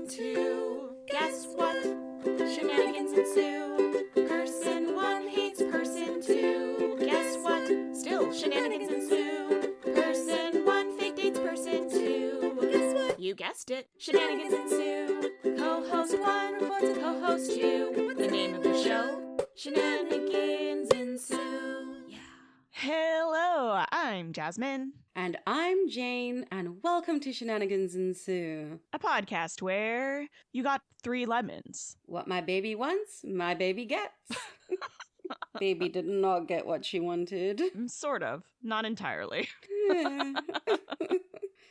Person 2, guess what? Shenanigans ensue. Person 1 hates Person 2, guess what? Still shenanigans ensue. Person 1 fake dates Person 2, guess what? You guessed it, shenanigans ensue. Co-host 1 reports a co-host 2. The name of the show, Shenanigans Ensue. Yeah. Hello, I'm Jasmine. And I'm Jane, and welcome to Shenanigans Ensue. A podcast where you got 3 lemons. What my baby wants, my baby gets. Baby did not get what she wanted. Sort of. Not entirely.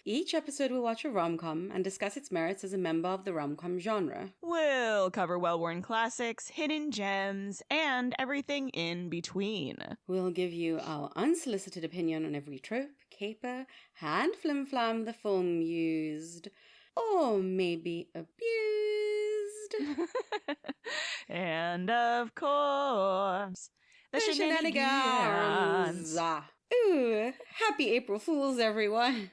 Each episode we'll watch a rom-com and discuss its merits as a member of the rom-com genre. We'll cover well-worn classics, hidden gems, and everything in between. We'll give you our unsolicited opinion on every trope, caper, and flim-flam the film used. Or maybe abused. And of course, the shenanigans. Ooh, happy April Fools, everyone.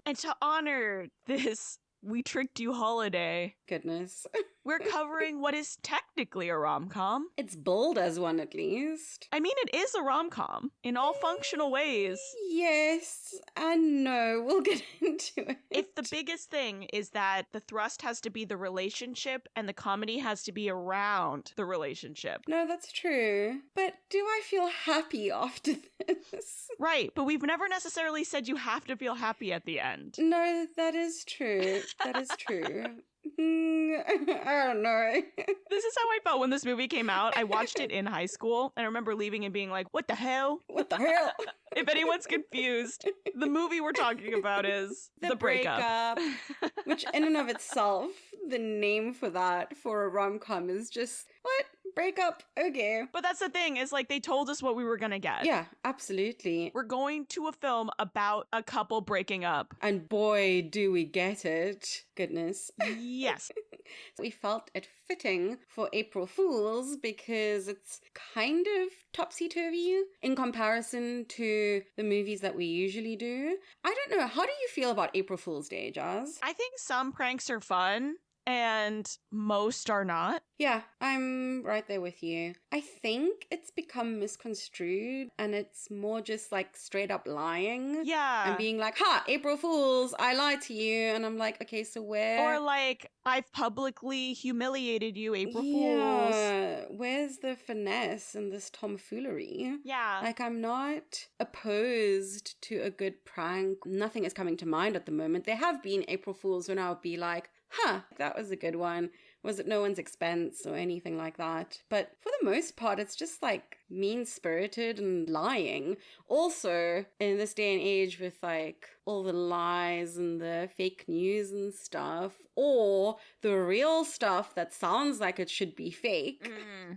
And to honor this We Tricked You holiday, Goodness. we're covering what is technically a rom-com. It's bold as one, at least. I mean, it is a rom-com in all functional ways. Yes and no. We'll get into it. If the biggest thing is that the thrust has to be the relationship and the comedy has to be around the relationship. No, that's true. But do I feel happy after this? Right, but we've never necessarily said you have to feel happy at the end. No, that is true. That is true. I don't know. This is how I felt when this movie came out. I watched it in high school, and I remember leaving and being like, what the hell? What the hell? If anyone's confused, the movie we're talking about is The Breakup. Which in and of itself, the name for that, for a rom-com is just, what? Breakup? Okay. But that's the thing, is like they told us what we were gonna get. Yeah, absolutely. We're going to a film about a couple breaking up. And boy, do we get it. Goodness. Yes. We felt it fitting for April Fools because it's kind of topsy-turvy in comparison to the movies that we usually do. I don't know. How do you feel about April Fool's Day, Jazz? I think some pranks are fun and most are not. Yeah, I'm right there with you. I think it's become misconstrued and it's more just like straight up lying. Yeah. And being like, ha, April Fools, I lied to you. And I'm like, okay, so where? Or like, I've publicly humiliated you, April Fools. Yeah, where's the finesse in this tomfoolery? Yeah. Like, I'm not opposed to a good prank. Nothing is coming to mind at the moment. There have been April Fools when I would be like, huh, that was a good one. Was it no one's expense or anything like that? But for the most part, it's just like mean-spirited and lying. Also, in this day and age with like all the lies and the fake news and stuff, or the real stuff that sounds like it should be fake.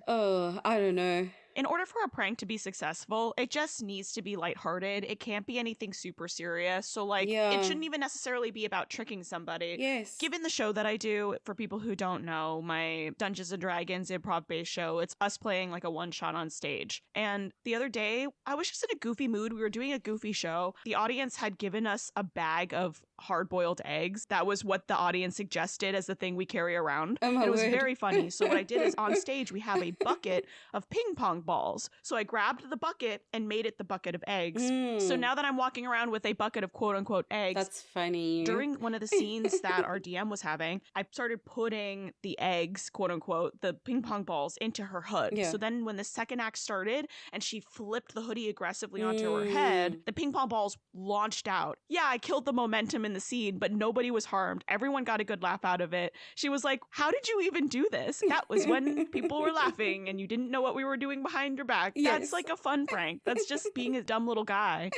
Oh, I don't know. In order for a prank to be successful, it just needs to be lighthearted. It can't be anything super serious. So, like, It shouldn't even necessarily be about tricking somebody. Yes. Given the show that I do, for people who don't know, my Dungeons & Dragons improv-based show, it's us playing, like, a one-shot on stage. And the other day, I was just in a goofy mood. We were doing a goofy show. The audience had given us a bag of hard-boiled eggs. That was what the audience suggested as the thing we carry around. Oh, my and it was word. very funny. So what I did is, on stage, we have a bucket of ping pong balls. So I grabbed the bucket and made it the bucket of eggs. So now that I'm walking around with a bucket of quote-unquote eggs. That's funny. During one of the scenes that our DM was having, I started putting the eggs, quote-unquote, the ping pong balls, into her hood. Yeah. So then when the second act started and she flipped the hoodie aggressively onto her head, the ping pong balls launched out. Yeah, I killed the momentum in the scene, but nobody was harmed. Everyone got a good laugh out of it. She was like, how did you even do this? That was when people were laughing and you didn't know what we were doing behind your back. Yes. That's like a fun prank. That's just being a dumb little guy.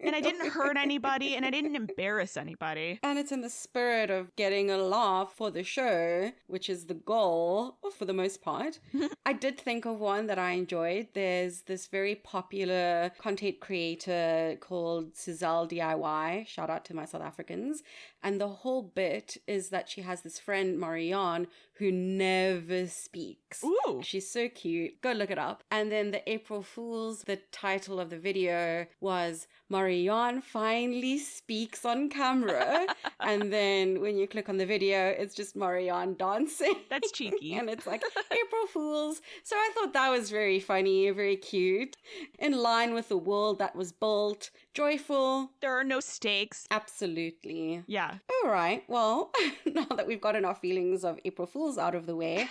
And I didn't hurt anybody and I didn't embarrass anybody. And it's in the spirit of getting a laugh for the show, which is the goal for the most part. I did think of one that I enjoyed. There's this very popular content creator called Sizzle DIY. Shout out to my South Africans. And the whole bit is that she has this friend, Marianne, who never speaks. Ooh. She's so cute. Go look it up. And then the April Fools, the title of the video was Marianne finally speaks on camera. And then when you click on the video, it's just Marianne dancing. That's cheeky. And it's like, April Fools. So I thought that was very funny, very cute. In line with the world that was built. Joyful. There are no stakes. Absolutely. Yeah. All right. Well, now that we've gotten our feelings of April Fools out of the way,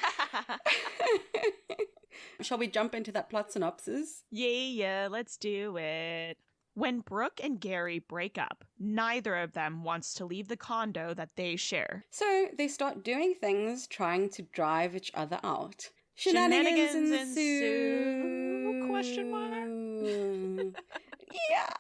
shall we jump into that plot synopsis? Yeah, let's do it. When Brooke and Gary break up, neither of them wants to leave the condo that they share. So they start doing things trying to drive each other out. Shenanigans ensue. Question mark. Yeah.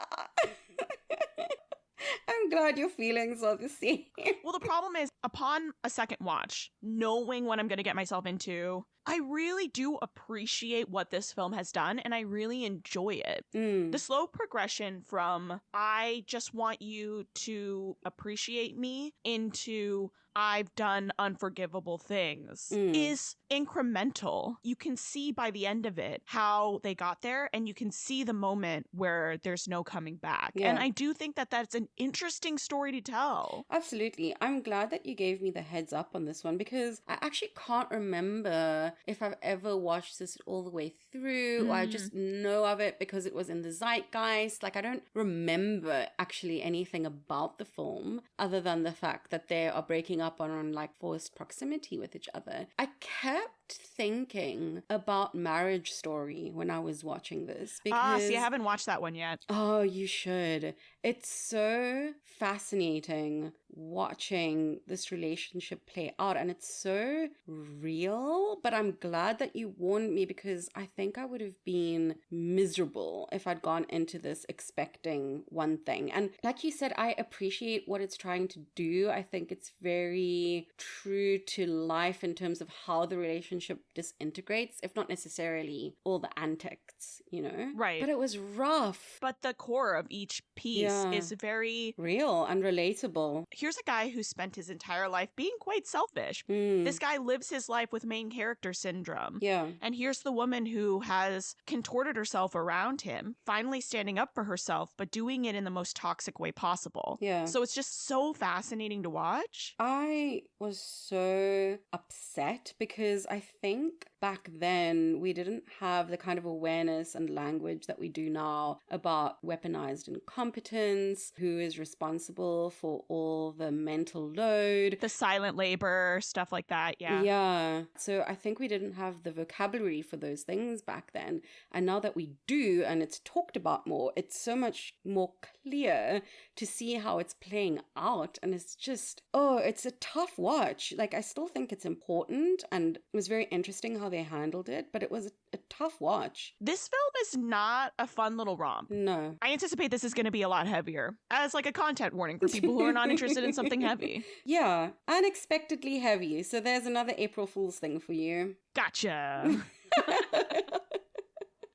I'm glad your feelings are the same. Well, the problem is, upon a second watch, knowing what I'm going to get myself into, I really do appreciate what this film has done, and I really enjoy it. The slow progression from, I just want you to appreciate me, into I've done unforgivable things is incremental. You can see by the end of it how they got there, and you can see the moment where there's no coming back. Yeah. And I do think that that's an interesting story to tell. Absolutely. I'm glad that you gave me the heads up on this one, because I actually can't remember if I've ever watched this all the way through, or I just know of it because it was in the zeitgeist. Like, I don't remember actually anything about the film other than the fact that they are breaking up on like forced proximity with each other. I kept thinking about Marriage Story when I was watching this, because See, I haven't watched that one yet. Oh, you should. It's so fascinating watching this relationship play out, and it's so real. But I'm glad that you warned me, because I think I would have been miserable if I'd gone into this expecting one thing. And like you said, I appreciate what it's trying to do. I think it's very true to life in terms of how the relationship disintegrates, if not necessarily all the antics, you know? Right. But it was rough. But the core of each piece is very real and relatable. Here's a guy who spent his entire life being quite selfish. This guy lives his life with main character syndrome. Yeah. And here's the woman who has contorted herself around him, finally standing up for herself, but doing it in the most toxic way possible. Yeah. So it's just so fascinating to watch. I was so upset because I think back then we didn't have the kind of awareness and language that we do now about weaponized incompetence, who is responsible for all the mental load, the silent labor, stuff like that. Yeah. So I think we didn't have the vocabulary for those things back then. And now that we do, and it's talked about more, it's so much more clear to see how it's playing out. And it's just, it's a tough watch. Like, I still think it's important, and it was very interesting how they handled it, but it was a tough watch. This film is not a fun little romp. No. I anticipate this is going to be a lot heavier, as like a content warning for people who are not interested in something heavy. Yeah, unexpectedly heavy. So there's another April Fool's thing for you. Gotcha.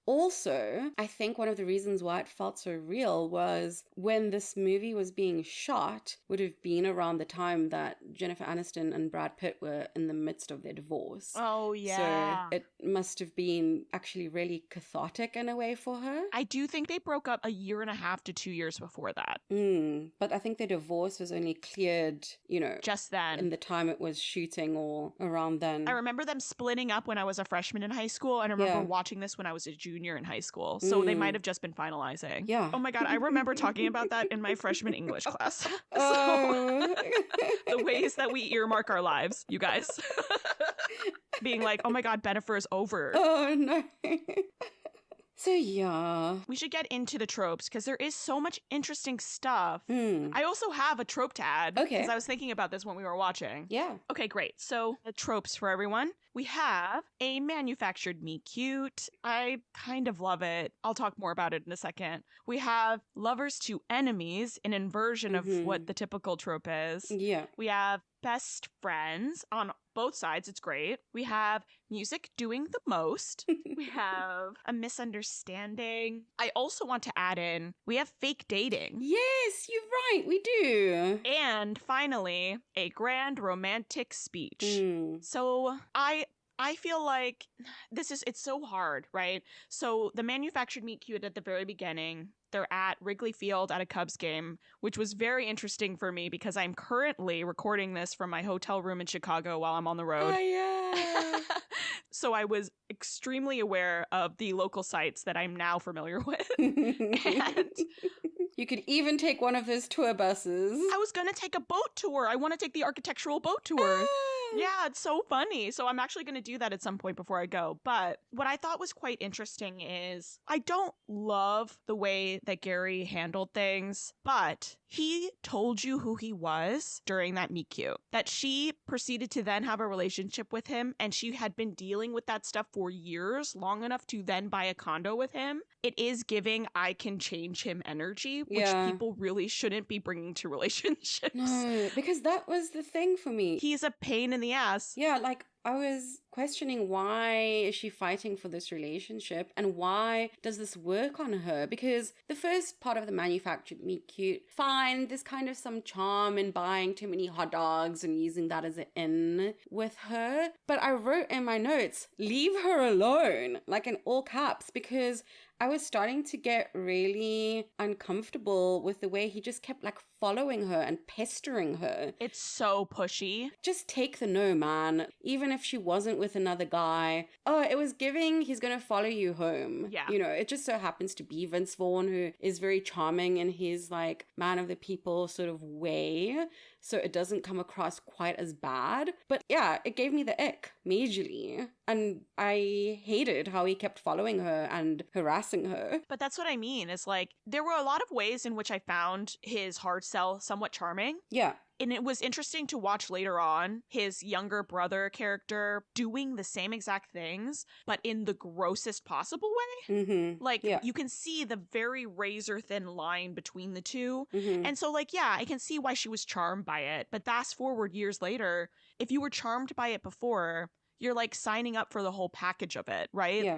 Also, I think one of the reasons why it felt so real was when this movie was being shot would have been around the time that Jennifer Aniston and Brad Pitt were in the midst of their divorce. Oh, yeah. So it must have been actually really cathartic in a way for her. I do think they broke up 1.5 to 2 years before that. But I think their divorce was only cleared, just then. In the time it was shooting or around then. I remember them splitting up when I was a freshman in high school, and I remember watching this when I was a junior in high school, so they might have just been finalizing. Yeah. Oh my god, I remember talking about that in my freshman English class. The ways that we earmark our lives, you guys. Being like, oh my god, Bennifer is over. Oh no. So yeah. We should get into the tropes, because there is so much interesting stuff. I also have a trope to add. Okay. Because I was thinking about this when we were watching. Yeah. Okay, great. So the tropes for everyone. We have a manufactured meet cute. I kind of love it. I'll talk more about it in a second. We have lovers to enemies, an inversion of what the typical trope is. Yeah. We have best friends on both sides. It's great. We have music doing the most. We have a misunderstanding. I also want to add in, we have fake dating. Yes, you're right. We do. And finally, a grand romantic speech. Mm. So I feel like it's so hard, right? So the manufactured meet cute at the very beginning, they're at Wrigley Field at a Cubs game, which was very interesting for me because I'm currently recording this from my hotel room in Chicago while I'm on the road. Oh, yeah. So I was extremely aware of the local sites that I'm now familiar with. And you could even take one of those tour buses. I was going to take a boat tour. I want to take the architectural boat tour. Yeah, it's so funny. So I'm actually going to do that at some point before I go. But what I thought was quite interesting is I don't love the way that Gary handled things, but he told you who he was during that meet cute. That she proceeded to then have a relationship with him, and she had been dealing with that stuff for years, long enough to then buy a condo with him. It is giving I can change him energy, which people really shouldn't be bringing to relationships. No, because that was the thing for me. He's a pain in the ass. Yeah, like I was questioning, why is she fighting for this relationship and why does this work on her? Because the first part of the manufactured meet cute, fine, there's kind of some charm in buying too many hot dogs and using that as an in with her. But I wrote in my notes, leave her alone, like in all caps, because I was starting to get really uncomfortable with the way he just kept like following her and pestering her. It's so pushy. Just take the no, man. Even if she wasn't with another guy. Oh, it was giving, he's going to follow you home. Yeah. You know, it just so happens to be Vince Vaughn, who is very charming in his like man of the people sort of way. So it doesn't come across quite as bad. But yeah, it gave me the ick majorly. And I hated how he kept following her and harassing her. But that's what I mean. It's like, there were a lot of ways in which I found his hard sell somewhat charming. Yeah. And it was interesting to watch later on his younger brother character doing the same exact things, but in the grossest possible way. Mm-hmm. Like, you can see the very razor thin line between the two. Mm-hmm. And so, like, yeah, I can see why she was charmed by it. But fast forward years later, if you were charmed by it before, you're like signing up for the whole package of it, right? Yeah.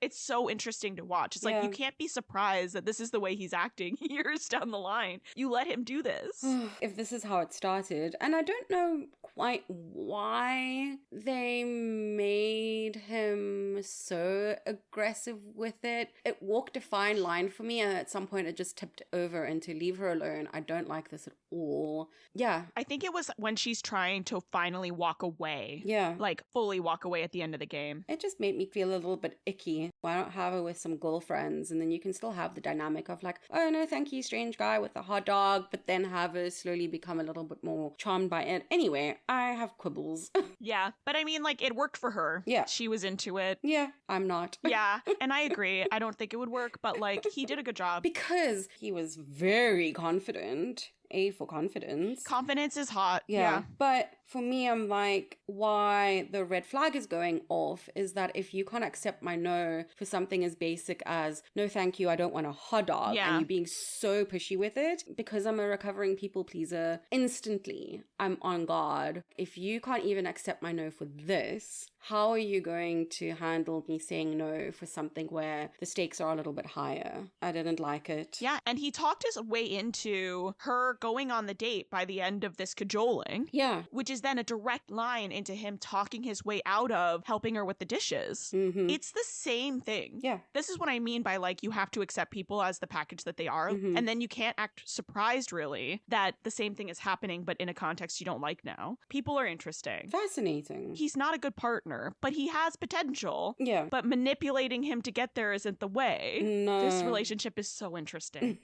It's so interesting to watch. It's like, you can't be surprised that this is the way he's acting years down the line. You let him do this. If this is how it started. And I don't know quite why they made him so aggressive with it. It walked a fine line for me, and at some point it just tipped over into leave her alone. I don't like this at all. Yeah. I think it was when she's trying to finally walk away. Yeah. Like, fully walk away at the end of the game. It just made me feel a little bit icky. Why not have her with some girlfriends, and then you can still have the dynamic of like, oh no, thank you, strange guy with a hot dog, but then have her slowly become a little bit more charmed by it. Anyway, I have quibbles. Yeah, but I mean, like, it worked for her. Yeah. She was into it. Yeah, I'm not. Yeah, and I agree. I don't think it would work, but like, he did a good job. Because he was very confident. A for confidence. Confidence is hot. Yeah. But for me, I'm like, why the red flag is going off is that if you can't accept my no for something as basic as, no, thank you, I don't want a hot dog, and you being so pushy with it, because I'm a recovering people pleaser, instantly I'm on guard. If you can't even accept my no for this, how are you going to handle me saying no for something where the stakes are a little bit higher? I didn't like it. Yeah, and he talked his way into her going on the date by the end of this cajoling. Yeah. Which is then a direct line into him talking his way out of helping her with the dishes. Mm-hmm. It's the same thing. Yeah. This is what I mean by like, you have to accept people as the package that they are. Mm-hmm. And then you can't act surprised really that the same thing is happening, but in a context you don't like now. People are interesting. Fascinating. He's not a good partner, but he has potential. Yeah. But manipulating him to get there isn't the way. No. This relationship is so interesting.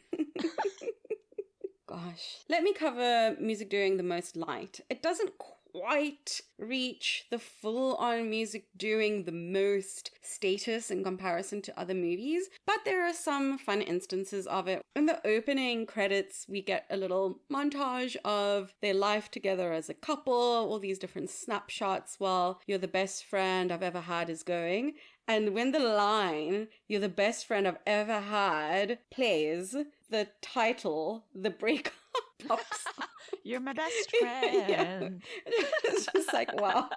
Gosh. Let me cover music doing the most light. It doesn't quite reach the full-on music doing the most status in comparison to other movies, but there are some fun instances of it. In the opening credits, we get a little montage of their life together as a couple, all these different snapshots while you're the best friend I've ever had is going. And when the line, you're the best friend I've ever had, plays, the title, the breakup pops. You're my best friend. Yeah. It's just like, wow,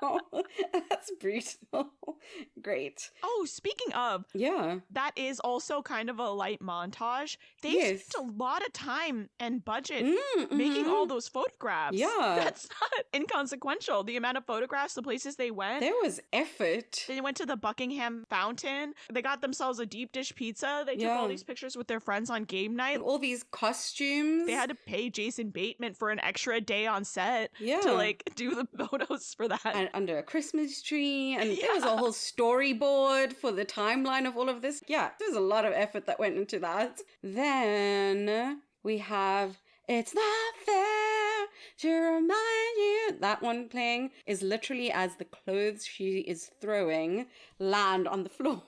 that's brutal. Great. Oh, speaking of, Yeah. that is also kind of a light montage. They Yes. spent a lot of time and budget Mm-hmm. making all those photographs. Yeah. That's not inconsequential. The amount of photographs, the places they went. There was effort. They went to the Buckingham Fountain. They got themselves a deep dish pizza. They took all these pictures with their friends on game night. All these costumes. They had to pay Jason Bateman for an extra day on set Yeah. to like do the photos for that. And under a Christmas tree. And there was a whole storyboard for the timeline of all of this. Yeah, there's a lot of effort that went into that. Then we have It's Not Fair to Remind You. That one playing is literally as the clothes she is throwing land on the floor.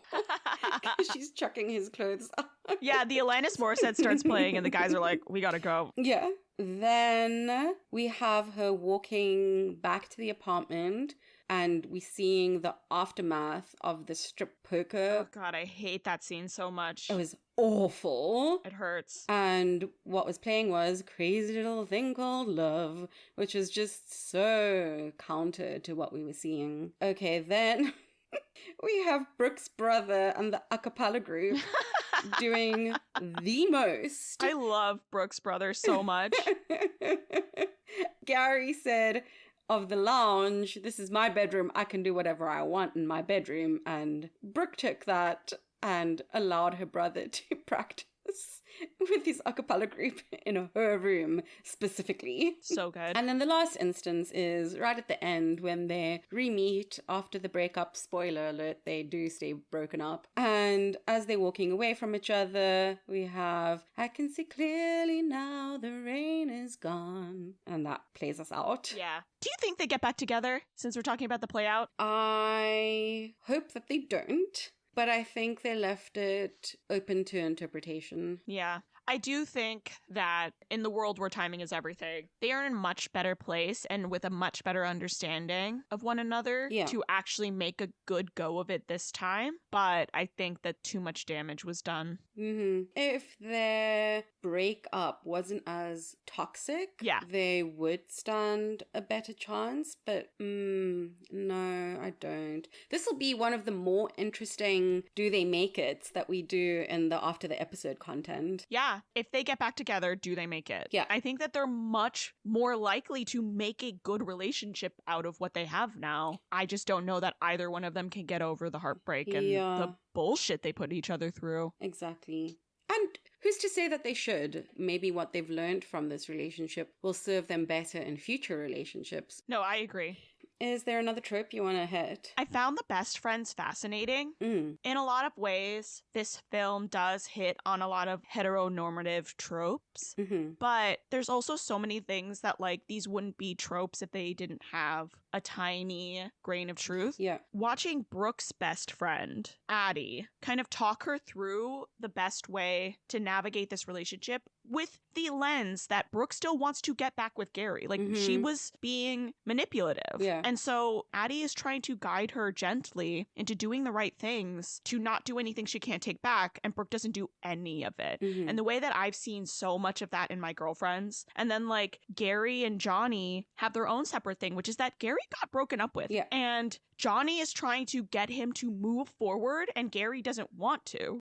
She's chucking his clothes up. Yeah, the Alanis Morissette starts playing and the guys are like, we gotta go. Yeah. Then we have her walking back to the apartment and we seeing the aftermath of the strip poker. Oh god, I hate that scene so much. It was awful. It hurts. And what was playing was Crazy Little Thing Called Love, which was just so counter to what we were seeing. Okay, then we have Brooke's brother and the a cappella group doing the most. I love Brooks Brothers so much. Gary said of the lounge, "This is my bedroom. I can do whatever I want in my bedroom." And Brooke took that and allowed her brother to practice with his a cappella group in her room specifically. So good. And then the last instance is right at the end when they re-meet after the breakup. Spoiler alert, they do stay broken up. And as they're walking away from each other, we have I Can See Clearly Now the Rain Is Gone. And that plays us out. Yeah. Do you think they get back together since we're talking about the play out? I hope that they don't. But I think they left it open to interpretation. Yeah. I do think that in the world where timing is everything, they are in a much better place and with a much better understanding of one another to actually make a good go of it this time. But I think that too much damage was done. Mm-hmm. If their breakup wasn't as toxic, they would stand a better chance. But no, I don't. This will be one of the more interesting do they make it that we do in the after the episode content. Yeah. If they get back together, do they make it? Yeah. I think that they're much more likely to make a good relationship out of what they have now. I just don't know that either one of them can get over the heartbreak and the bullshit they put each other through. Exactly. And who's to say that they should? Maybe what they've learned from this relationship will serve them better in future relationships. No, I agree. Is there another trope you want to hit? I found the best friends fascinating. In a lot of ways, this film does hit on a lot of heteronormative tropes, but there's also so many things that, like, these wouldn't be tropes if they didn't have a tiny grain of truth. Yeah. Watching Brooke's best friend, Addie, kind of talk her through the best way to navigate this relationship with the lens that Brooke still wants to get back with Gary. Like, she was being manipulative. Yeah. And so Addie is trying to guide her gently into doing the right things to not do anything she can't take back. And Brooke doesn't do any of it. And the way that I've seen so much of that in my girlfriends. And then, like, Gary and Johnny have their own separate thing, which is that Gary got broken up with. Yeah. And Johnny is trying to get him to move forward, and Gary doesn't want to.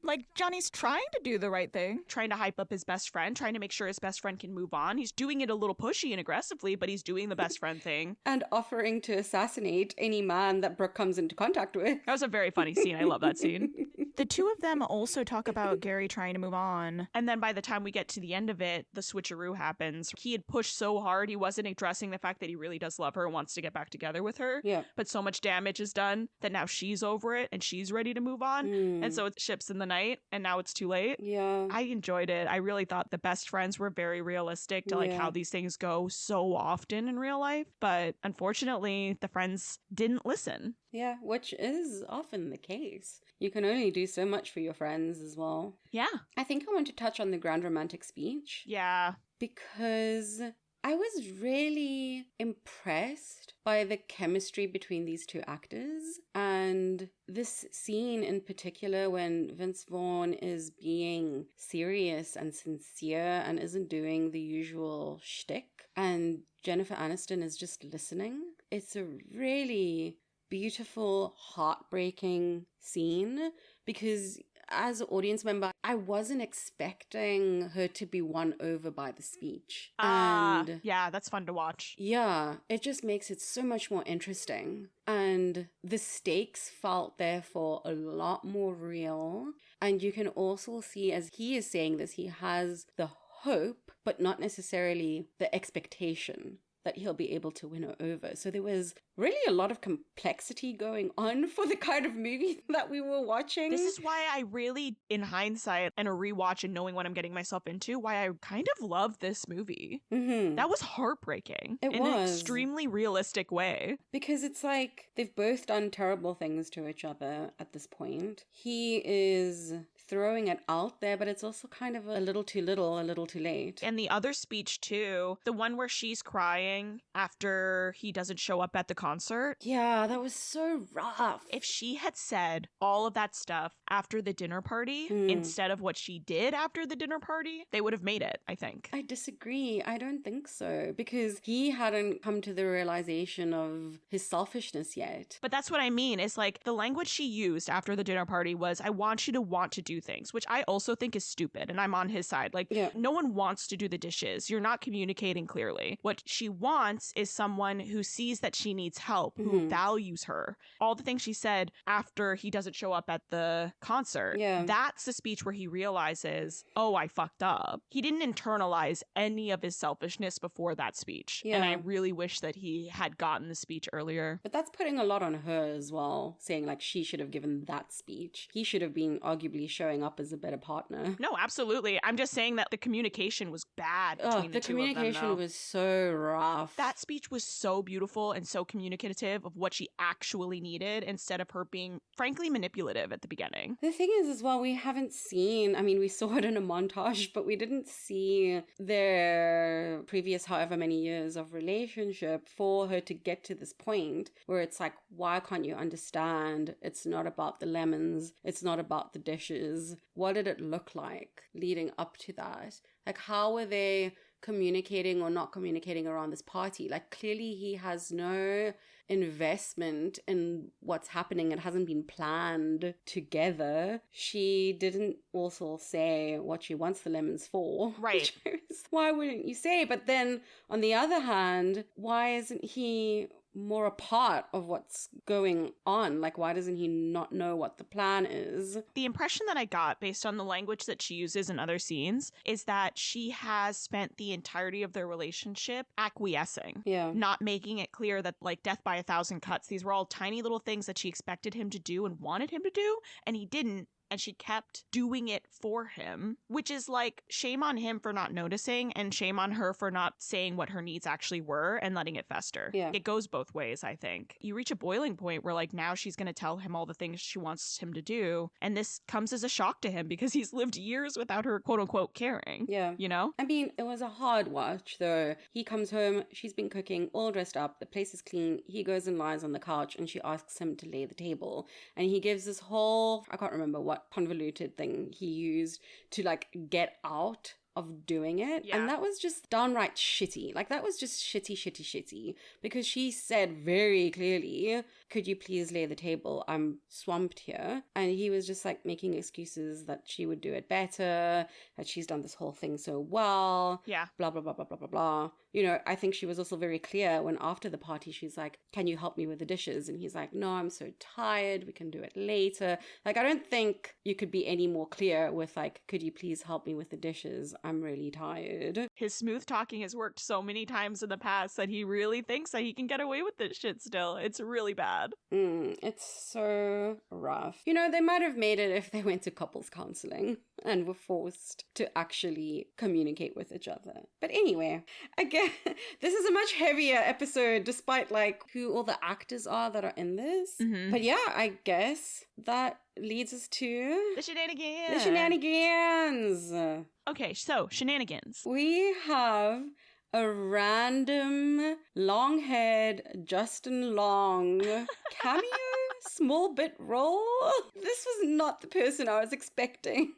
Like, Johnny's trying to do the right thing. Trying to hype up his best friend, trying to make sure his best friend can move on. He's doing it a little pushy and aggressively, but he's doing the best friend thing. And offering to assassinate any man that Brooke comes into contact with. That was a very funny scene. I love that scene. The two of them also talk about Gary trying to move on. And then by the time we get to the end of it, the switcheroo happens. He had pushed so hard, he wasn't addressing the fact that he really does love her and wants to get back together with her. Yeah. But so much damage is done that now she's over it and she's ready to move on. And so it ships in the night and now it's too late. Yeah. I enjoyed it. I really thought the best friends were very realistic to like how these things go so often in real life. But unfortunately, the friends didn't listen. Yeah, which is often the case. You can only do so much for your friends as well. Yeah. I think I want to touch on the grand romantic speech. Yeah. Because I was really impressed by the chemistry between these two actors. And this scene in particular, when Vince Vaughn is being serious and sincere and isn't doing the usual shtick, and Jennifer Aniston is just listening. It's a really beautiful, heartbreaking scene because as an audience member, I wasn't expecting her to be won over by the speech. And yeah, that's fun to watch. yeah, it just makes it so much more interesting. And the stakes felt therefore a lot more real. And you can also see, as he is saying this, he has the hope, but not necessarily the expectation that he'll be able to win her over. So there was really a lot of complexity going on for the kind of movie that we were watching. This is why I really, in hindsight and a rewatch and knowing what I'm getting myself into, why I kind of love this movie. Mm-hmm. That was heartbreaking It in was. an extremely realistic way. Because it's like they've both done terrible things to each other at this point. He is throwing it out there, but it's also kind of a little too little, a little too late. And the other speech too, the one where she's crying after he doesn't show up at the concert. Yeah, that was so rough. If she had said all of that stuff after the dinner party instead of what she did after the dinner party, they would have made it, I think. I disagree. I don't think so, because he hadn't come to the realization of his selfishness yet. But that's what I mean. It's like the language she used after the dinner party was, I want you to want to do things, which I also think is stupid, and I'm on his side. Like, no one wants to do the dishes. You're not communicating clearly. What she wants is someone who sees that she needs help, who values her. All the things she said after he doesn't show up at the concert, that's the speech where he realizes, oh, I fucked up. He didn't internalize any of his selfishness before that speech. And I really wish that he had gotten the speech earlier. But that's putting a lot on her as well, saying like she should have given that speech. He should have been arguably showing up as a better partner. No, absolutely. I'm just saying that the communication was bad between the two of them. The communication was so rough. That speech was so beautiful and so communicative of what she actually needed instead of her being, frankly, manipulative at the beginning. The thing is, as well, we haven't seen, I mean, we saw it in a montage, but we didn't see their previous however many years of relationship for her to get to this point where it's like, why can't you understand? It's not about the lemons. It's not about the dishes. What did it look like leading up to that? Like, how were they communicating or not communicating around this party? Like, clearly he has no investment in what's happening. It hasn't been planned together. She didn't also say what she wants the lemons for. Right. Why wouldn't you say? But then on the other hand, why isn't he more a part of what's going on? Like, why doesn't he not know what the plan is? The impression that I got based on the language that she uses in other scenes is that she has spent the entirety of their relationship acquiescing. Not making it clear that, like, death by 1,000 cuts, these were all tiny little things that she expected him to do and wanted him to do, and he didn't. And she kept doing it for him, which is like, shame on him for not noticing and shame on her for not saying what her needs actually were and letting it fester. It goes both ways, I think. You reach a boiling point where, like, now she's going to tell him all the things she wants him to do. And this comes as a shock to him because he's lived years without her, quote unquote, caring. You know? I mean, it was a hard watch, though. He comes home, she's been cooking, all dressed up, the place is clean. He goes and lies on the couch and she asks him to lay the table. And he gives this whole, I can't remember what convoluted thing he used to, like, get out of doing it. And that was just downright shitty. Like, that was just shitty. Because she said very clearly, could you please lay the table? I'm swamped here. And he was just, like, making excuses that she would do it better, that she's done this whole thing so well. Blah, blah, blah, blah, blah, blah, blah. You know, I think she was also very clear when after the party, she's like, can you help me with the dishes? And he's like, no, I'm so tired. We can do it later. Like, I don't think you could be any more clear with, like, could you please help me with the dishes? I'm really tired. His smooth talking has worked so many times in the past that he really thinks that he can get away with this shit still. It's really bad. It's so rough. You know, they might have made it if they went to couples counseling and were forced to actually communicate with each other. But anyway, again, this is a much heavier episode despite, like, who all the actors are that are in this. But yeah, I guess that leads us to the shenanigans. The shenanigans. Okay, so shenanigans. We have a random long-haired Justin Long cameo small bit role. This was not the person I was expecting.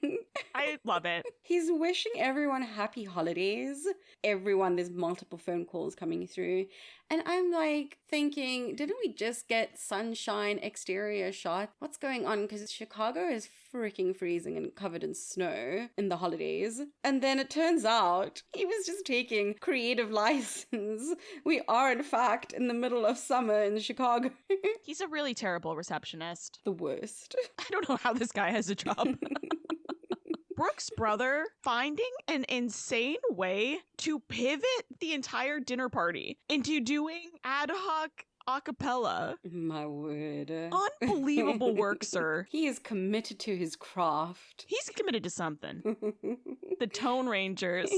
I love it. He's wishing everyone happy holidays. Everyone, there's multiple phone calls coming through. And I'm like thinking, didn't we just get sunshine exterior shot? What's going on? Because Chicago is freaking freezing and covered in snow in the holidays. And then it turns out he was just taking creative license. We are, in fact, in the middle of summer in Chicago. He's a really terrible receptionist. The worst. I don't know how this guy has a job. Brooke's brother finding an insane way to pivot the entire dinner party into doing ad hoc a cappella. My word. Unbelievable work, sir. He is committed to his craft. He's committed to something. The Tone Rangers.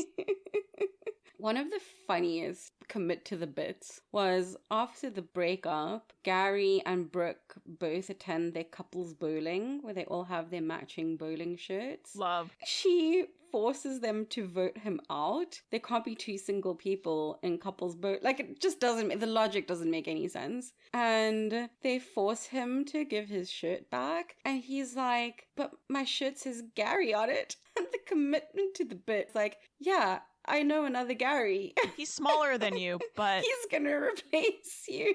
One of the funniest commit to the bits was after the breakup, Gary and Brooke both attend their couples bowling where they all have their matching bowling shirts. Love. She forces them to vote him out. There can't be two single people in couples boat. Like, it just doesn't, the logic doesn't make any sense. And they force him to give his shirt back. And he's like, but my shirt says Gary on it. And the commitment to the bit, like, yeah, I know another Gary. He's smaller than you, but he's gonna replace you.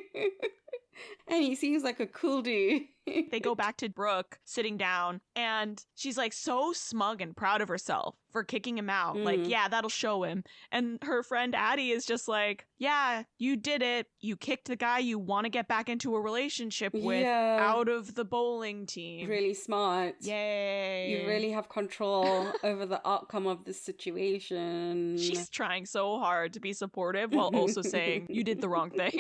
And he seems like a cool dude. They go back to Brooke sitting down, and she's like so smug and proud of herself for kicking him out. Like, yeah, that'll show him. And her friend Addie is just like, yeah, you did it. You kicked the guy you want to get back into a relationship with out of the bowling team. Really smart. Yay. You really have control over the outcome of the situation. She's trying so hard to be supportive while also saying, you did the wrong thing.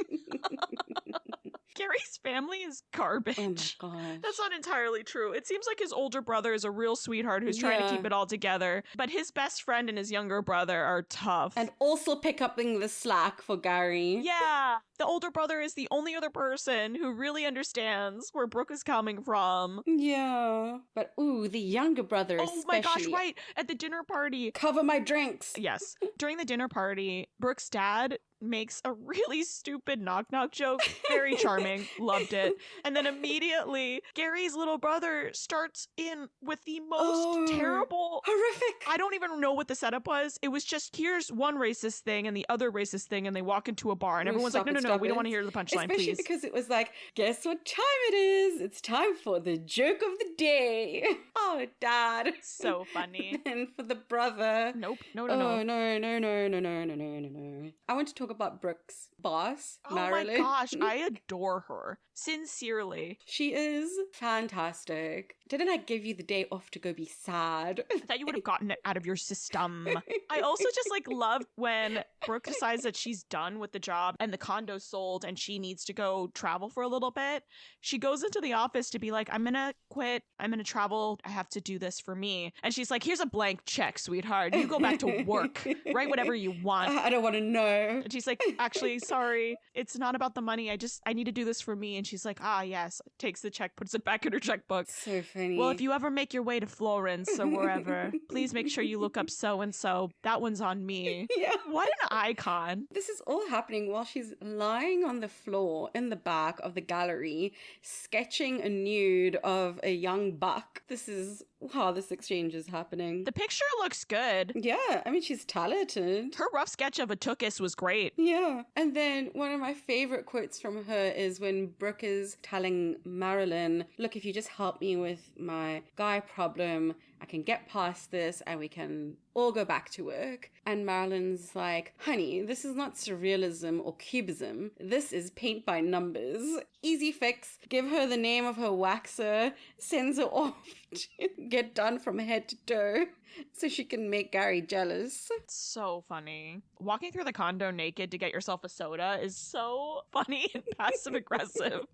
Gary's family is garbage. Oh my gosh. That's not entirely true. It seems like his older brother is a real sweetheart who's trying to keep it all together, but his best friend and his younger brother are tough. And also pick up the slack for Gary. Yeah. The older brother is the only other person who really understands where Brooke is coming from. Yeah. But ooh, the younger brother especially. Oh my gosh, right. At the dinner party. Cover my drinks. Yes. During the dinner party, Brooke's dad makes a really stupid knock-knock joke. Very charming. Loved it. And then immediately, Gary's little brother starts in with the most terrible... Horrific. I don't even know what the setup was. It was just, here's one racist thing and the other racist thing, and they walk into a bar, and everyone's like, no, we don't want to hear the punchline, Especially please. because it was like, guess what time it is? It's time for the joke of the day. Oh, Dad. So funny. And for the brother. Nope. No. Oh, no. I want to talk about Brooke's boss, Marilyn. Oh my gosh, I adore her. Sincerely. She is fantastic. Didn't I give you the day off to go be sad? I thought you would have gotten it out of your system. I also just love when Brooke decides that she's done with the job and the condo's sold and she needs to go travel for a little bit. She goes into the office to be like, I'm gonna quit. I'm gonna travel. I have to do this for me. And she's like, here's a blank check, sweetheart. You go back to work. Write whatever you want. I don't want to know. And she's like, actually, sorry. It's not about the money. I need to do this for me. And she's like, yes. Takes the check, puts it back in her checkbook. So funny. Well, if you ever make your way to Florence or wherever, please make sure you look up so-and-so. That one's on me. Yeah. What an icon. This is all happening while she's lying on the floor in the back of the gallery, sketching a nude of a young buck. This is how this exchange is happening. The picture looks good. Yeah, I mean, she's talented. Her rough sketch of a tuchus was great. Yeah. And then one of my favorite quotes from her is when Brooke is telling Marilyn, look, if you just help me with my guy problem, I can get past this and we can all go back to work. And Marilyn's like, honey, this is not surrealism or cubism. This is paint by numbers. Easy fix. Give her the name of her waxer, sends her off to get done from head to toe so she can make Gary jealous. It's so funny. Walking through the condo naked to get yourself a soda is so funny and passive aggressive.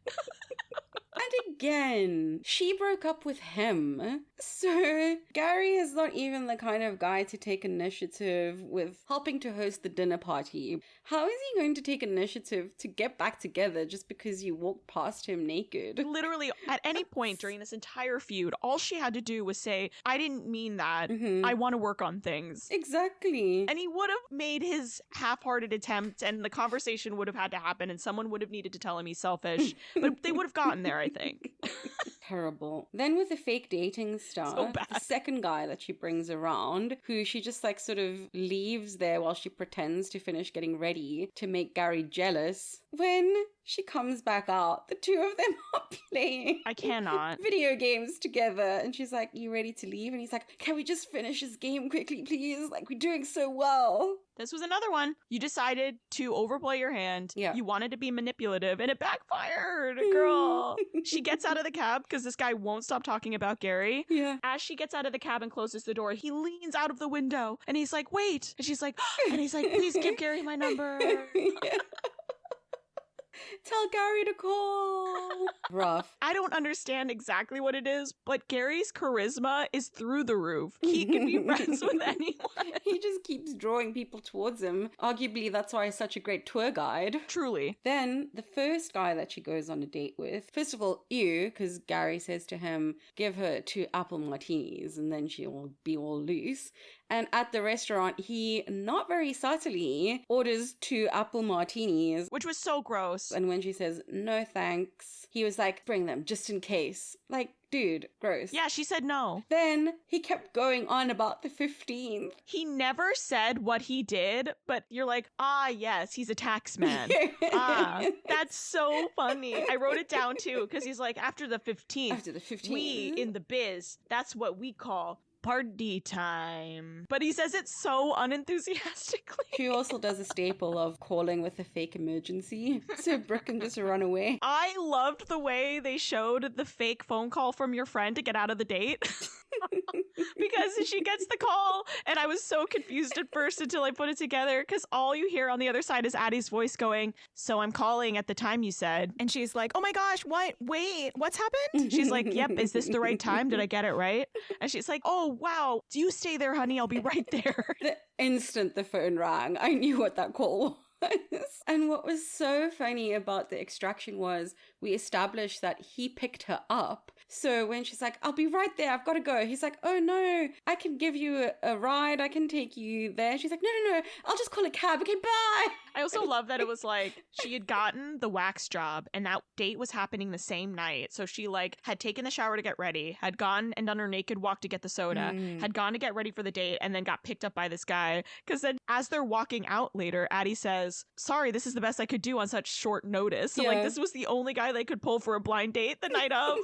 And again, she broke up with him. So Gary is not even the kind of guy to take initiative with helping to host the dinner party. How is he going to take initiative to get back together just because you walked past him naked? Literally, at any point during this entire feud, all she had to do was say, I didn't mean that. I want to work on things. Exactly. And he would have made his half-hearted attempt, and the conversation would have had to happen, and someone would have needed to tell him he's selfish. But they would have gotten there, I think. Terrible. Then with the fake dating stuff, So bad. the second guy that she brings around, who she just like sort of leaves there while she pretends to finish getting ready to make Gary jealous. When she comes back out, the two of them are playing I cannot. video games together, and she's like, you ready to leave? And he's like, can we just finish this game quickly, please? Like, we're doing so well. This was another one. You decided to overplay your hand. Yeah. You wanted to be manipulative, and it backfired, girl. She gets out of the cab because this guy won't stop talking about Gary. Yeah. As she gets out of the cab and closes the door, he leans out of the window, and he's like, wait. And she's like, and he's like, please give Gary my number. Yeah. Tell Gary to call. Rough. I don't understand exactly what it is, but Gary's charisma is through the roof. He can be friends with anyone. He just keeps drawing people towards him. Arguably, that's why he's such a great tour guide. Truly. Then, the first guy that she goes on a date with, first of all, ew, because Gary says to him, give her 2 apple martinis and then she'll be all loose. And at the restaurant, he, not very subtly, orders 2 apple martinis. Which was so gross. And when she says, no thanks, he was like, bring them, just in case. Like, dude, gross. Yeah, she said no. Then he kept going on about the 15th. He never said what he did, but you're like, ah, yes, he's a tax man. That's so funny. I wrote it down too, because he's like, after the 15th, After the 15th. we in the biz, that's what we call party time. But he says it so unenthusiastically. She also does a staple of calling with a fake emergency, so Brooke can just run away. I loved the way they showed the fake phone call from your friend to get out of the date. Because she gets the call, and I was so confused at first until I put it together, because all you hear on the other side is Addie's voice going, so I'm calling at the time you said. And she's like, oh my gosh, what? Wait, what's happened? She's like, yep, is this the right time? Did I get it right? And she's like, oh, wow. Do you stay there, honey? I'll be right there. The instant the phone rang, I knew what that call was. And what was so funny about the extraction was we established that he picked her up. So when she's like, I'll be right there, I've got to go. He's like, oh no, I can give you a ride. I can take you there. She's like, no, I'll just call a cab. Okay, bye. I also love that it was like she had gotten the wax job and that date was happening the same night. So she like had taken the shower to get ready, had gone and done her naked walk to get the soda, had gone to get ready for the date, and then got picked up by this guy. Because then as they're walking out later, Addie says, sorry, this is the best I could do on such short notice. So like this was the only guy they could pull for a blind date the night of.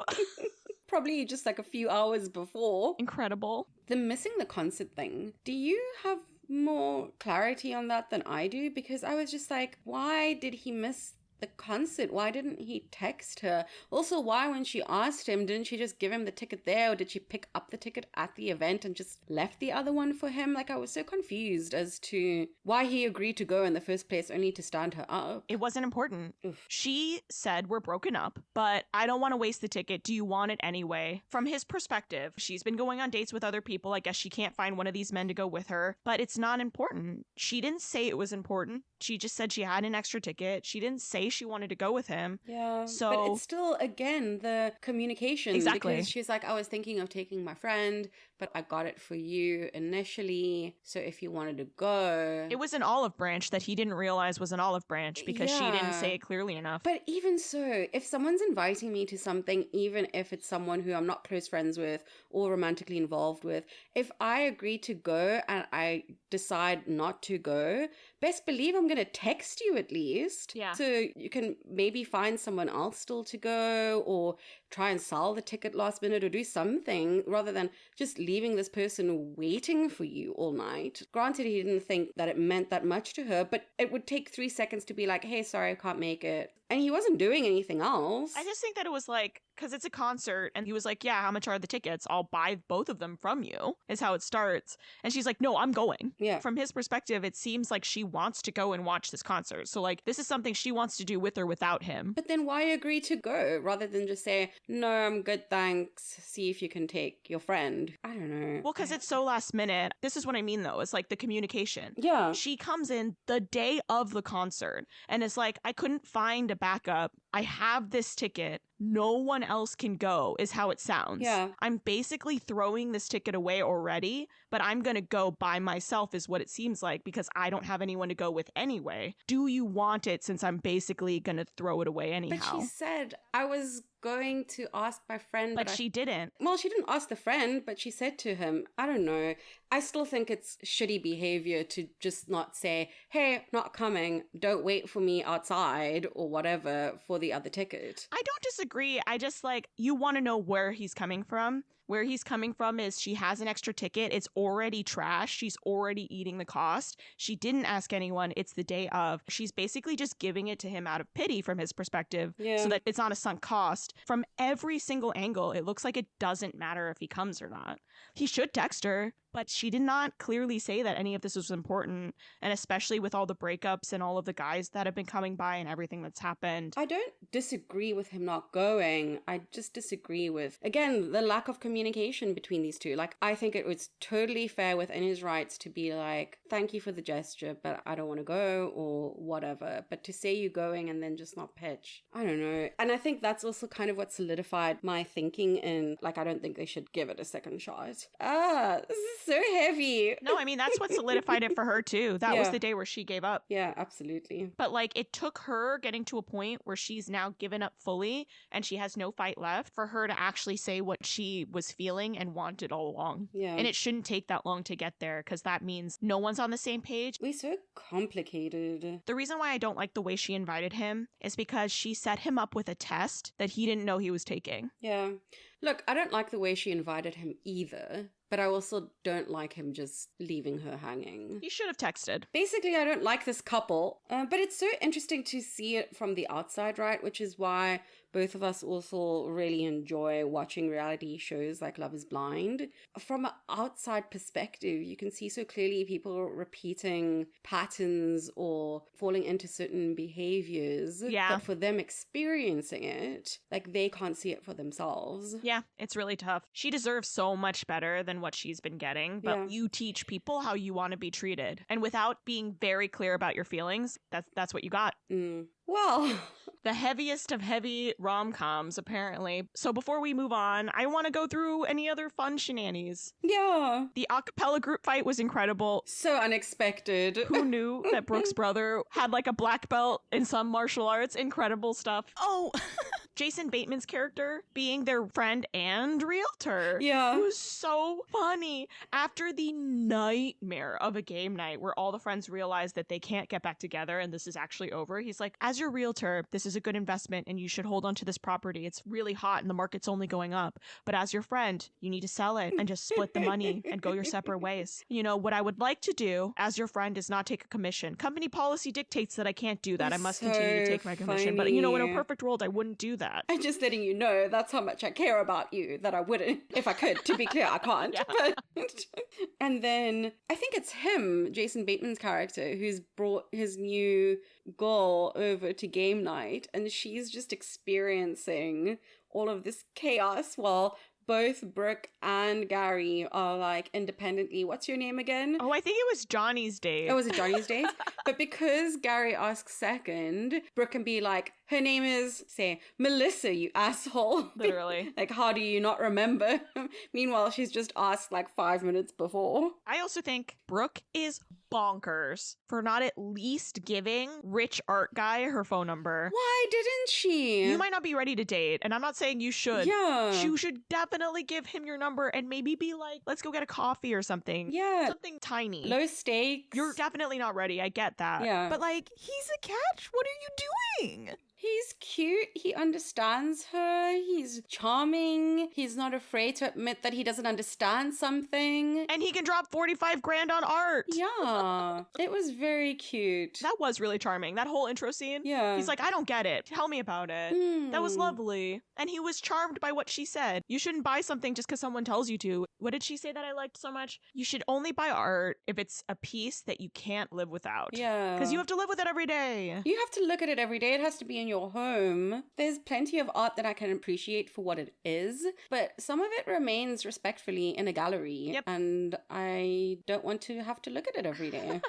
Probably just like a few hours before. Incredible. The missing the concert thing. Do you have more clarity on that than I do? Because I was just like, why did he miss the concert? Why didn't he text her? Also, why when she asked him, didn't she just give him the ticket there, or did she pick up the ticket at the event and just left the other one for him? Like, I was so confused as to why he agreed to go in the first place only to stand her up. It wasn't important. Oof. She said, we're broken up, but I don't want to waste the ticket. Do you want it anyway? From his perspective, she's been going on dates with other people. I guess she can't find one of these men to go with her, but it's not important. She didn't say it was important. She just said she had an extra ticket. She didn't say she wanted to go with him. Yeah. So, but it's still, again, the communication. Exactly. Because she's like, I was thinking of taking my friend, but I got it for you initially. So if you wanted to go. It was an olive branch that he didn't realize was an olive branch because she didn't say it clearly enough. But even so, if someone's inviting me to something, even if it's someone who I'm not close friends with or romantically involved with, if I agree to go and I decide not to go, best believe I'm going to text you at least. Yeah. So you can maybe find someone else still to go, or try and sell the ticket last minute, or do something rather than just leaving this person waiting for you all night. Granted, he didn't think that it meant that much to her, but it would take 3 seconds to be like, hey, sorry, I can't make it. And he wasn't doing anything else. I just think that it was like because it's a concert. And he was like, yeah, how much are the tickets? I'll buy both of them from you, is how it starts. And she's like, no, I'm going. Yeah. From his perspective, it seems like she wants to go and watch this concert. So like, this is something she wants to do with or without him. But then why agree to go rather than just say, no, I'm good, thanks. See if you can take your friend. I don't know. Well, because it's so last minute. This is what I mean, though. It's like the communication. Yeah. She comes in the day of the concert and it's like, I couldn't find a backup. I have this ticket. No one else can go, is how it sounds. Yeah. I'm basically throwing this ticket away already, but I'm going to go by myself, is what it seems like, because I don't have anyone to go with anyway. Do you want it, since I'm basically going to throw it away anyhow? But she said, I was going to ask my friend. But she didn't. Well, she didn't ask the friend, but she said to him, I don't know. I still think it's shitty behavior to just not say, hey, not coming. Don't wait for me outside or whatever for the other ticket. I don't disagree. I just like, you want to know where he's coming from. Where he's coming from is she has an extra ticket. It's already trash. She's already eating the cost. She didn't ask anyone. It's the day of. She's basically just giving it to him out of pity from his perspective, so that it's not a sunk cost. From every single angle, it looks like it doesn't matter if he comes or not. He should text her, but she did not clearly say that any of this was important. And especially with all the breakups and all of the guys that have been coming by and everything that's happened. I don't disagree with him not going. I just disagree with, again, the lack of communication between these two. Like, I think it was totally fair within his rights to be like, thank you for the gesture, but I don't want to go or whatever. But to say you're going and then just not pitch, I don't know. And I think that's also kind of what solidified my thinking in, like, I don't think they should give it a second shot. This is so heavy. No, I mean, that's what solidified it for her too. That was the day where she gave up. Yeah, absolutely. But like, it took her getting to a point where she's now given up fully and she has no fight left for her to actually say what she was feeling and wanted all along. Yeah. And it shouldn't take that long to get there, because that means no one's on the same page. We're so complicated. The reason why I don't like the way she invited him is because she set him up with a test that he didn't know he was taking. Yeah. Look, I don't like the way she invited him either, but I also don't like him just leaving her hanging. He should have texted. Basically, I don't like this couple, but it's so interesting to see it from the outside, right? Which is why both of us also really enjoy watching reality shows like Love is Blind. From an outside perspective, you can see so clearly people repeating patterns or falling into certain behaviors. Yeah. But for them experiencing it, like, they can't see it for themselves. Yeah, it's really tough. She deserves so much better than what she's been getting, but you teach people how you want to be treated. And without being very clear about your feelings, that's what you got. Well, the heaviest of heavy rom-coms, apparently. So before we move on, I want to go through any other fun shenanigans. Yeah. The a cappella group fight was incredible. So unexpected. Who knew that Brooke's brother had like a black belt in some martial arts? Incredible stuff. Oh, Jason Bateman's character being their friend and realtor. Yeah. It was so funny. After the nightmare of a game night where all the friends realize that they can't get back together and this is actually over, he's like, as your realtor, this is a good investment and you should hold on to this property. It's really hot and the market's only going up. But as your friend, you need to sell it and just split the money and go your separate ways. You know, what I would like to do as your friend is not take a commission. Company policy dictates that I can't do that. I must continue to take my commission. But, you know, in a perfect world, I wouldn't do that. I'm just letting you know that's how much I care about you, that I wouldn't. If I could, to be clear, I can't. Yeah. But and then I think it's him, Jason Bateman's character, who's brought his new girl over to game night, and she's just experiencing all of this chaos while both Brooke and Gary are like independently, what's your name again? Oh, I think it was Johnny's date. Oh, was it Johnny's date? But because Gary asks second, Brooke can be like, her name is, say, Melissa, you asshole. Literally. Like, how do you not remember? Meanwhile, she's just asked like 5 minutes before. I also think Brooke is bonkers for not at least giving rich art guy her phone number. Why didn't she? You might not be ready to date, and I'm not saying you should. Yeah. You should definitely give him your number and maybe be like, let's go get a coffee or something. Yeah. Something tiny. Low stakes. You're definitely not ready. I get that. Yeah. but like, he's a catch. What are you doing? He's cute. He understands her. He's charming. He's not afraid to admit that he doesn't understand something. And he can drop 45 grand on art. Yeah, it was very cute. That was really charming. That whole intro scene. Yeah. He's like, I don't get it. Tell me about it. That was lovely. And he was charmed by what she said. You shouldn't buy something just because someone tells you to. What did she say that I liked so much? You should only buy art if it's a piece that you can't live without. Yeah. Because you have to live with it every day. You have to look at it every day. It has to be in your home. There's plenty of art that I can appreciate for what it is, but some of it remains respectfully in a gallery. Yep. And I don't want to have to look at it every day.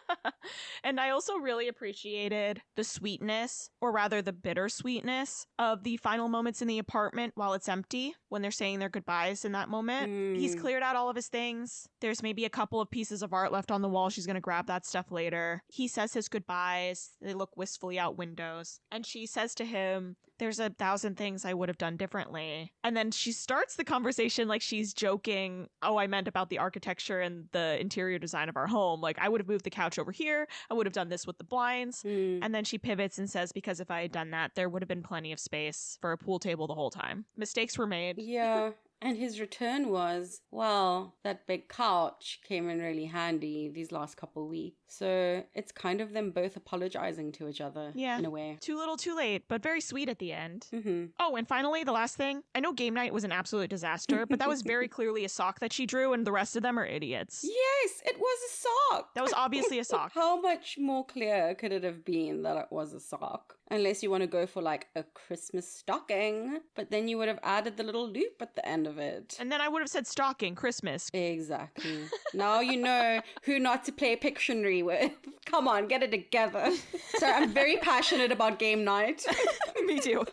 And I also really appreciated the sweetness, or rather the bittersweetness, of the final moments in the apartment while it's empty, when they're saying their goodbyes in that moment. He's cleared out all of his things. There's maybe a couple of pieces of art left on the wall. She's going to grab that stuff later. He says his goodbyes. They look wistfully out windows. And she says to him, there's 1,000 things I would have done differently. And then she starts the conversation like she's joking. Oh, I meant about the architecture and the interior design of our home. Like, I would have moved the couch over here. I would have done this with the blinds. And then she pivots and says, because if I had done that, there would have been plenty of space for a pool table the whole time. Mistakes were made. Yeah. And his return was, well, that big couch came in really handy these last couple weeks. So it's kind of them both apologizing to each other in a way. Too little, too late, but very sweet at the end. Mm-hmm. Oh, and finally, the last thing. I know game night was an absolute disaster, but that was very clearly a sock that she drew, and the rest of them are idiots. Yes, it was a sock. That was obviously a sock. How much more clear could it have been that it was a sock? Unless you want to go for like a Christmas stocking, but then you would have added the little loop at the end of it. And then I would have said stocking, Christmas. Exactly. Now you know who not to play Pictionary with. Come on, get it together. Sorry, I'm very passionate about game night. Me too.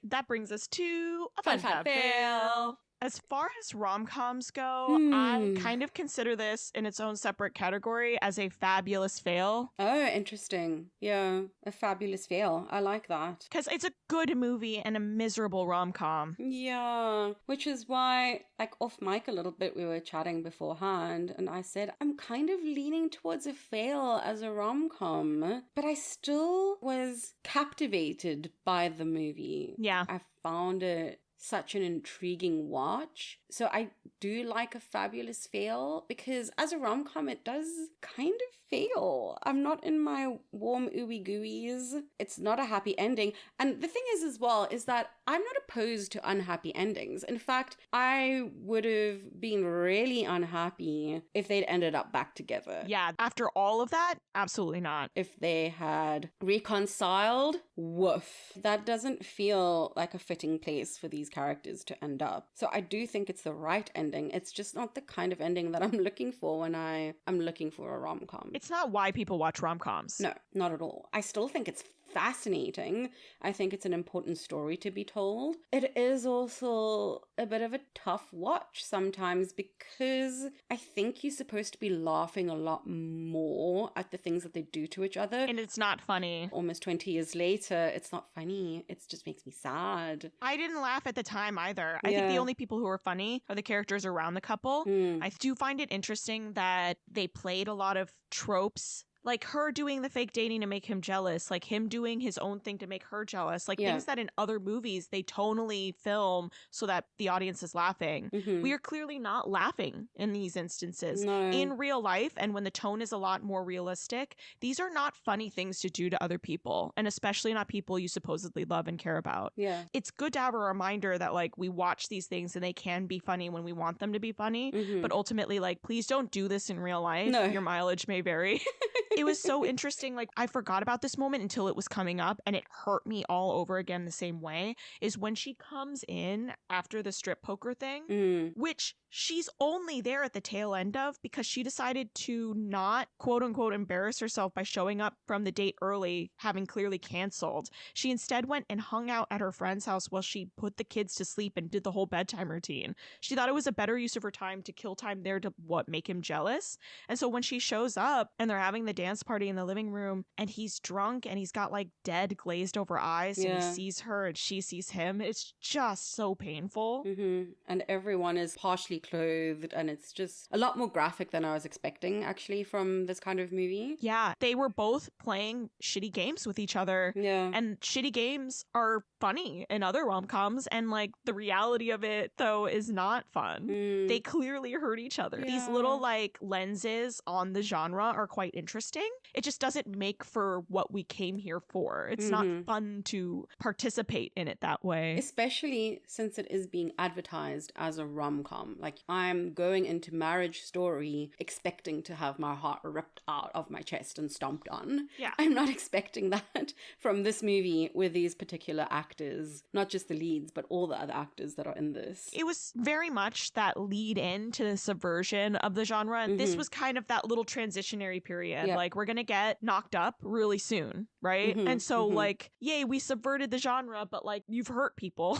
That brings us to a fun fact fail. As far as rom-coms go, I kind of consider this in its own separate category as a fabulous fail. Oh, interesting. Yeah, a fabulous fail. I like that. Because it's a good movie and a miserable rom-com. Yeah, which is why, like off mic a little bit, we were chatting beforehand, and I said, I'm kind of leaning towards a fail as a rom-com, but I still was captivated by the movie. Yeah. I found it such an intriguing watch. So I do like a fabulous fail because as a rom-com it does kind of fail. I'm not in my warm ooey gooeys. It's not a happy ending. And the thing is as well is that I'm not opposed to unhappy endings. In fact, I would have been really unhappy if they'd ended up back together. Yeah, after all of that, absolutely not. If they had reconciled, woof. That doesn't feel like a fitting place for these characters to end up. So I do think it's the right ending. It's just not the kind of ending that I'm looking for when I'm looking for a rom-com. It's not why people watch rom-coms. No, not at all. I still think it's fascinating. I think it's an important story to be told. It is also a bit of a tough watch sometimes because I think you're supposed to be laughing a lot more at the things that they do to each other. And it's not funny. Almost 20 years later, it's not funny. It just makes me sad. I didn't laugh at the time either. I think the only people who are funny are the characters around the couple. I do find it interesting that they played a lot of tropes, like her doing the fake dating to make him jealous, like him doing his own thing to make her jealous, like things that in other movies they tonally film so that the audience is laughing. We are clearly not laughing in these instances. No. In real life, and when the tone is a lot more realistic, these are not funny things to do to other people, and especially not people you supposedly love and care about. Yeah. It's good to have a reminder that like we watch these things and they can be funny when we want them to be funny, but ultimately like please don't do this in real life. No. Your mileage may vary. It was so interesting. Like, I forgot about this moment until it was coming up, and it hurt me all over again the same way, is when she comes in after the strip poker thing, which she's only there at the tail end of because she decided to not, quote unquote, embarrass herself by showing up from the date early, having clearly canceled. She instead went and hung out at her friend's house while she put the kids to sleep and did the whole bedtime routine. She thought it was a better use of her time to kill time there to, make him jealous. And so when she shows up and they're having the dance party in the living room and he's drunk and he's got like dead glazed over eyes and he sees her and she sees him, it's just so painful. And everyone is partially clothed, and it's just a lot more graphic than I was expecting, actually, from this kind of movie. Yeah, they were both playing shitty games with each other. Yeah. And shitty games are funny in other rom-coms, and like the reality of it though is not fun. They clearly hurt each other. Yeah. These little like lenses on the genre are quite interesting. It just doesn't make for what we came here for. It's not fun to participate in it that way. Especially since it is being advertised as a rom-com. Like, I'm going into Marriage Story expecting to have my heart ripped out of my chest and stomped on. Yeah. I'm not expecting that from this movie with these particular actors. Not just the leads, but all the other actors that are in this. It was very much that lead in to the subversion of the genre. And this was kind of that little transitionary period. Yeah. Like, we're going to get knocked up really soon, right? And so, like, yay, we subverted the genre, but like, you've hurt people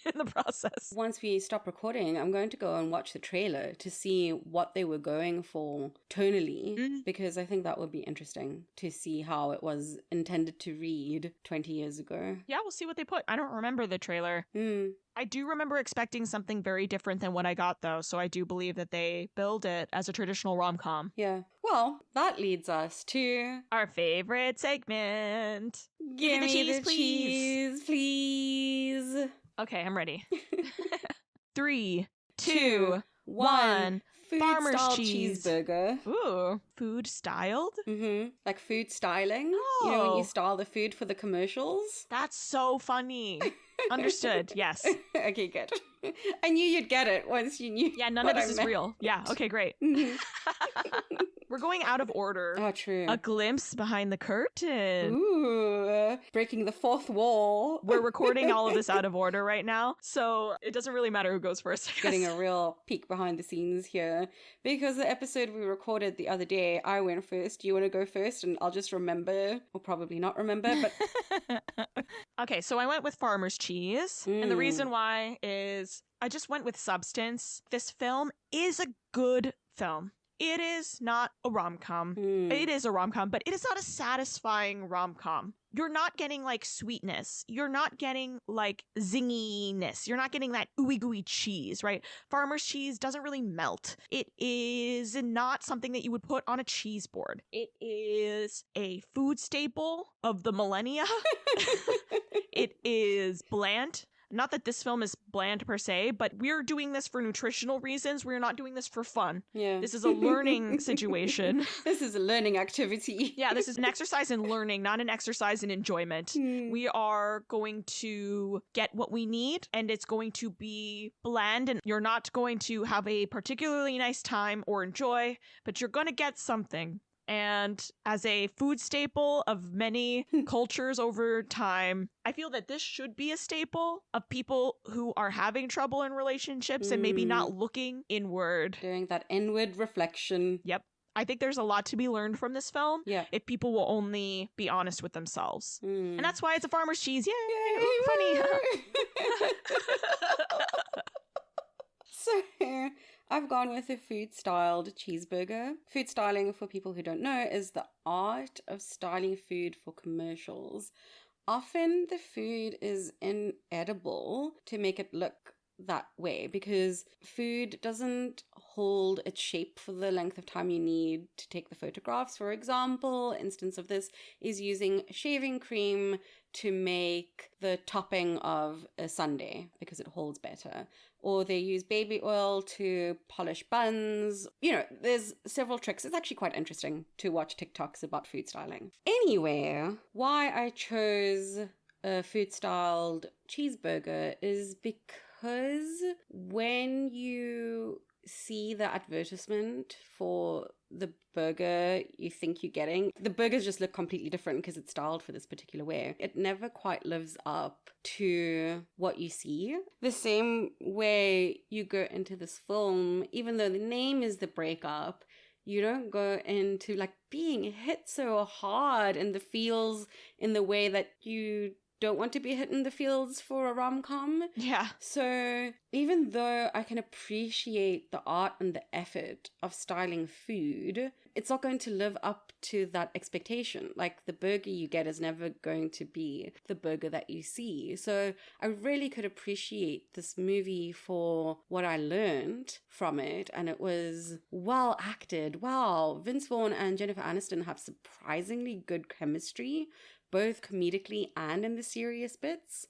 in the process. Once we stop recording, I'm going to go and watch the trailer to see what they were going for tonally, because I think that would be interesting to see how it was intended to read 20 years ago. Yeah, we'll see what they put. I don't remember the trailer. I do remember expecting something very different than what I got, though, so I do believe that they build it as a traditional rom-com. Yeah. Well, that leads us to our favorite segment. Give me the cheese, please. Okay, I'm ready. 3, 2, 1. Farmer's Food-style cheese. cheeseburger. Ooh, food styled? Like food styling. Oh. You know, when you style the food for the commercials. That's so funny. Understood, yes. Okay, good. I knew you'd get it once you knew. Yeah, none of this is real. Yeah, okay, great. We're going out of order. Oh, true. A glimpse behind the curtain. Ooh, breaking the fourth wall. We're recording all of this out of order right now, so it doesn't really matter who goes first, I guess. Getting a real peek behind the scenes here. Because the episode we recorded the other day, I went first. Do you want to go first? And I'll just remember, or probably not remember, but... Okay, so I went with farmer's cheese. And the reason why is I just went with substance. This film is a good film. It is not a rom-com. It is a rom-com, but it is not a satisfying rom-com. You're not getting like sweetness. You're not getting like zinginess. You're not getting that ooey gooey cheese, right? Farmer's cheese doesn't really melt. It is not something that you would put on a cheese board. It is a food staple of the millennia. It is bland. Not that this film is bland per se, but we're doing this for nutritional reasons. We're not doing this for fun. Yeah. This is a learning situation. This is a learning activity. Yeah, this is an exercise in learning, not an exercise in enjoyment. We are going to get what we need, and it's going to be bland, and you're not going to have a particularly nice time or enjoy, but you're going to get something. And as a food staple of many cultures over time, I feel that this should be a staple of people who are having trouble in relationships and maybe not looking inward. Doing that inward reflection. Yep. I think there's a lot to be learned from this film if people will only be honest with themselves. And that's why it's a farmer's cheese. Yay! Funny. So, I've gone with a food-styled cheeseburger. Food styling, for people who don't know, is the art of styling food for commercials. Often the food is inedible to make it look that way because food doesn't hold its shape for the length of time you need to take the photographs. For example, instance of this is using shaving cream to make the topping of a sundae because it holds better. Or they use baby oil to polish buns. You know, there's several tricks. It's actually quite interesting to watch TikToks about food styling. Anyway, why I chose a food-styled cheeseburger is because when you see the advertisement for the burger you think you're getting, the burgers just look completely different because it's styled for this particular way. It never quite lives up to what you see. The same way you go into this film, even though the name is The Breakup, you don't go into like being hit so hard in the feels in the way that you don't want to be hit in the feels for a rom-com. Yeah. So even though I can appreciate the art and the effort of styling food, it's not going to live up to that expectation. Like, the burger you get is never going to be the burger that you see. So I really could appreciate this movie for what I learned from it, and it was well acted. Wow, Vince Vaughn and Jennifer Aniston have surprisingly good chemistry, both comedically and in the serious bits.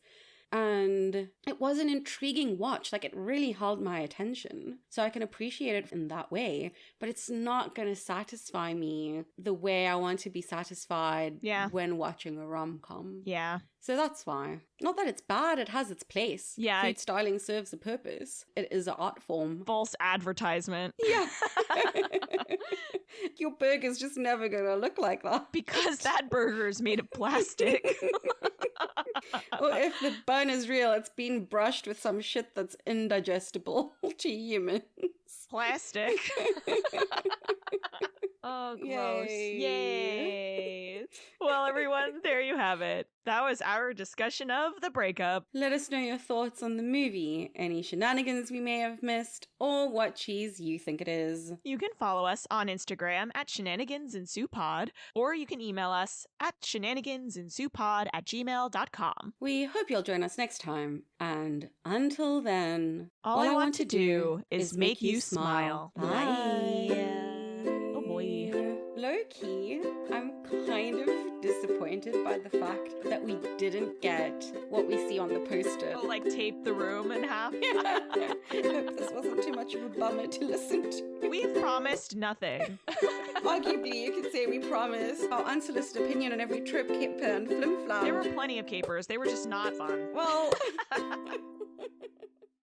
And it was an intriguing watch. Like, it really held my attention. So I can appreciate it in that way. But it's not going to satisfy me the way I want to be satisfied when watching a rom-com. Yeah. So that's why. Not that it's bad, it has its place. Yeah. Food styling serves a purpose. It is an art form. False advertisement. Yeah. Your burger's just never going to look like that. Because that burger is made of plastic. Or if the bun is real, it's been brushed with some shit that's indigestible to humans. Plastic. Oh, gross. Yay. Well, everyone, there you have it. That was our discussion of The Breakup. Let us know your thoughts on the movie, any shenanigans we may have missed, or what cheese you think it is. You can follow us on Instagram at shenanigansensuepod, or you can email us at shenanigansensuepod@gmail.com. We hope you'll join us next time, and until then, all I want to do is make you smile. Bye. Oh boy. Low-key, I'm kind of disappointed by the fact that we didn't get what we see on the poster. Oh, like tape the room in half? I hope this wasn't too much of a bummer to listen to. We've promised nothing. Arguably, you could say we promised our unsolicited opinion on every trip, caper, and flim-flam. There were plenty of capers. They were just not fun. Well...